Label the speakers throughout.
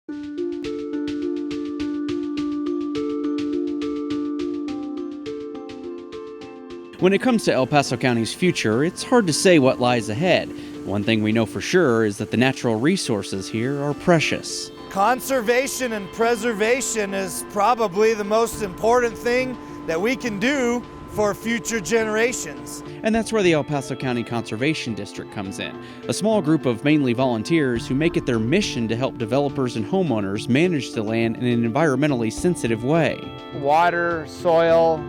Speaker 1: When it comes to El Paso County's future, it's hard to say what lies ahead. One thing we know for sure is that the natural resources here are precious.
Speaker 2: Conservation and preservation is probably the most important thing that we can do for future generations.
Speaker 1: And that's where the El Paso County Conservation District comes in, a small group of mainly volunteers who make it their mission to help developers and homeowners manage the land in an environmentally sensitive way.
Speaker 3: Water, soil,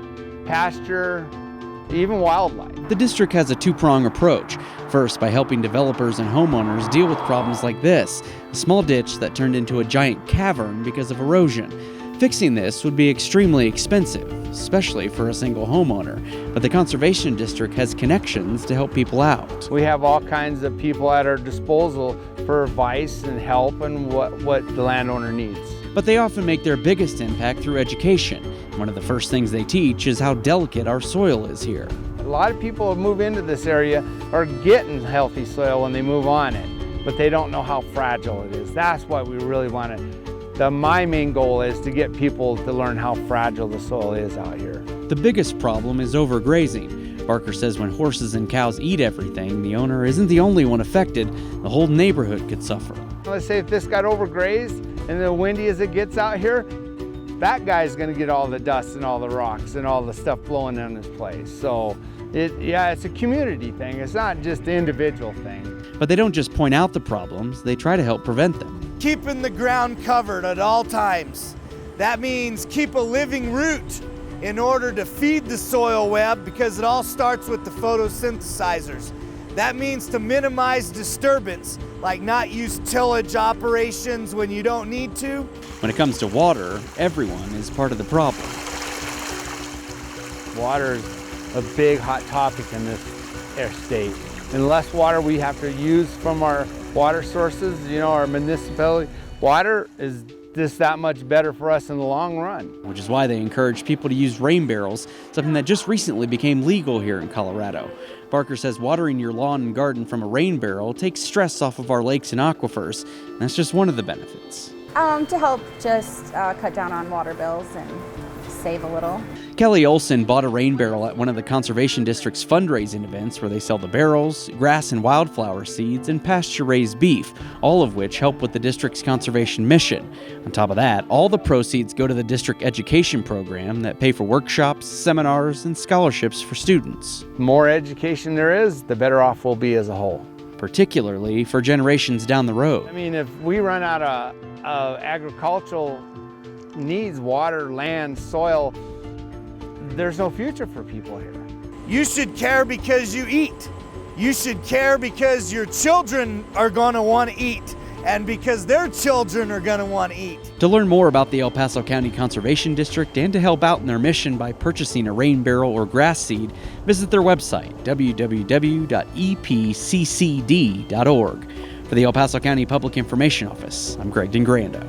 Speaker 3: pasture, even wildlife.
Speaker 1: The district has a two-prong approach. First, by helping developers and homeowners deal with problems like this, a small ditch that turned into a giant cavern because of erosion. Fixing this would be extremely expensive, especially for a single homeowner, but the Conservation District has connections to help people out.
Speaker 3: We have all kinds of people at our disposal for advice and help and what the landowner needs.
Speaker 1: But they often make their biggest impact through education. One of the first things they teach is how delicate our soil is here.
Speaker 3: A lot of people who move into this area are getting healthy soil when they move on it, but they don't know how fragile it is. That's why we really want to. My main goal is to get people to learn how fragile the soil is out here.
Speaker 1: The biggest problem is overgrazing. Barker says when horses and cows eat everything, the owner isn't the only one affected. The whole neighborhood could suffer.
Speaker 3: Let's say if this got overgrazed and the windy as it gets out here, that guy's going to get all the dust and all the rocks and all the stuff blowing in his place. So it's a community thing. It's not just an individual thing.
Speaker 1: But they don't just point out the problems, they try to help prevent them.
Speaker 2: Keeping the ground covered at all times. That means keep a living root in order to feed the soil web, because it all starts with the photosynthesizers. That means to minimize disturbance, like not use tillage operations when you don't need to.
Speaker 1: When it comes to water, everyone is part of the problem.
Speaker 3: Water is a big hot topic in this state. And less water we have to use from our water sources, our municipality, water is just that much better for us in the long run.
Speaker 1: Which is why they encourage people to use rain barrels, something that just recently became legal here in Colorado. Barker says watering your lawn and garden from a rain barrel takes stress off of our lakes and aquifers, and that's just one of the benefits.
Speaker 4: To help just cut down on water bills and save a little.
Speaker 1: Kelly Olson bought a rain barrel at one of the Conservation District's fundraising events where they sell the barrels, grass and wildflower seeds, and pasture-raised beef, all of which help with the district's conservation mission. On top of that, all the proceeds go to the district education program that pay for workshops, seminars, and scholarships for students.
Speaker 3: The more education there is, the better off we'll be as a whole.
Speaker 1: Particularly for generations down the road.
Speaker 3: I mean, if we run out of agricultural needs, water, land, soil, there's no future for people here.
Speaker 2: You should care because you eat. You should care because your children are going to want to eat, and because their children are going to want to eat.
Speaker 1: To learn more about the El Paso County Conservation District and to help out in their mission by purchasing a rain barrel or grass seed, visit their website, www.epccd.org. For the El Paso County Public Information Office, I'm Greg D'Ingrando.